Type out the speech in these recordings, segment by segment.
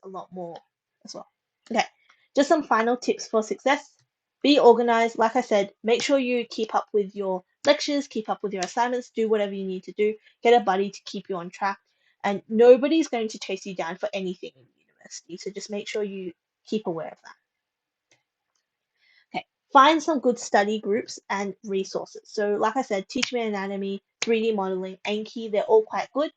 a lot more as well. Okay, just some final tips for success. Be organized. Like I said, make sure you keep up with your lectures, keep up with your assignments, do whatever you need to do. Get a buddy to keep you on track. And nobody's going to chase you down for anything in university. So just make sure you keep aware of that. Okay, find some good study groups and resources. So, like I said, Teach Me Anatomy, 3D modeling, Anki, they're all quite good.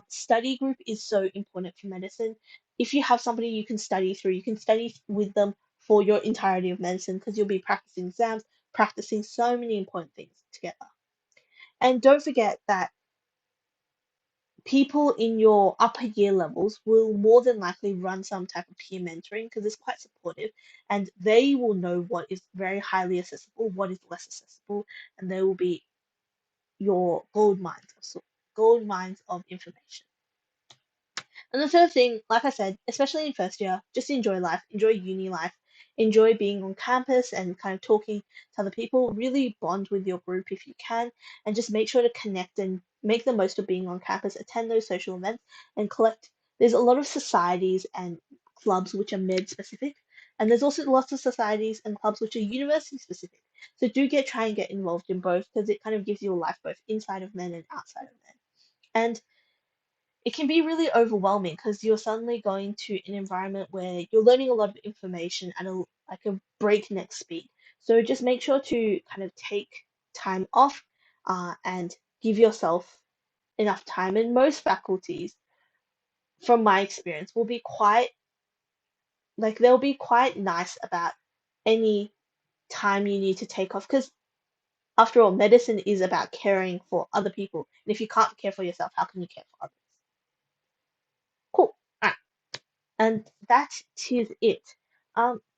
Study group is so important for medicine. If you have somebody you can study through, you can study with them for your entirety of medicine because you'll be practicing exams, practicing so many important things together. And don't forget that people in your upper year levels will more than likely run some type of peer mentoring because it's quite supportive and they will know what is very highly accessible, what is less accessible, and they will be your gold mines of information. And the third thing, like I said, especially in first year, just enjoy life, enjoy uni life, enjoy being on campus and kind of talking to other people. Really bond with your group if you can, and just make sure to connect and make the most of being on campus. Attend those social events and collect. There's a lot of societies and clubs which are med specific, and there's also lots of societies and clubs which are university specific. So do try and get involved in both because it kind of gives you a life both inside of men and outside of men. And it can be really overwhelming because you're suddenly going to an environment where you're learning a lot of information at a breakneck speed. So just make sure to kind of take time off and give yourself enough time. And most faculties, from my experience, will be quite they'll be quite nice about any time you need to take off because after all, medicine is about caring for other people. And if you can't care for yourself, how can you care for others? Cool. And that is it.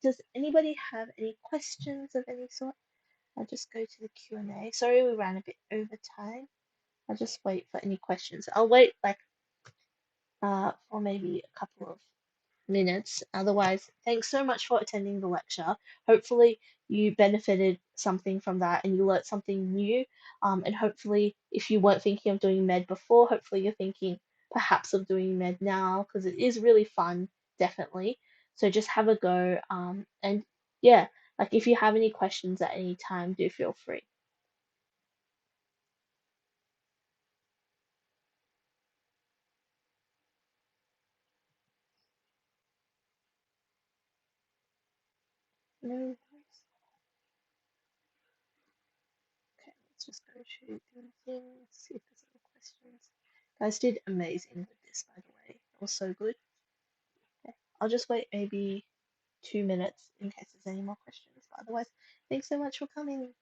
Does anybody have any questions of any sort? I'll just go to the Q&A. Sorry, we ran a bit over time. I'll just wait for any questions. I'll wait for maybe a couple of minutes. Otherwise, thanks so much for attending the lecture. Hopefully, you benefited something from that and you learnt something new. And hopefully, if you weren't thinking of doing med before, hopefully you're thinking perhaps of doing med now because it is really fun, definitely. So just have a go. And yeah, like if you have any questions at any time, do feel free. No worries. Okay, let's just go to the thing, see if there's any questions. Guys did amazing with this, by the way. It was so good. Okay, I'll just wait maybe 2 minutes in case there's any more questions. But otherwise, thanks so much for coming.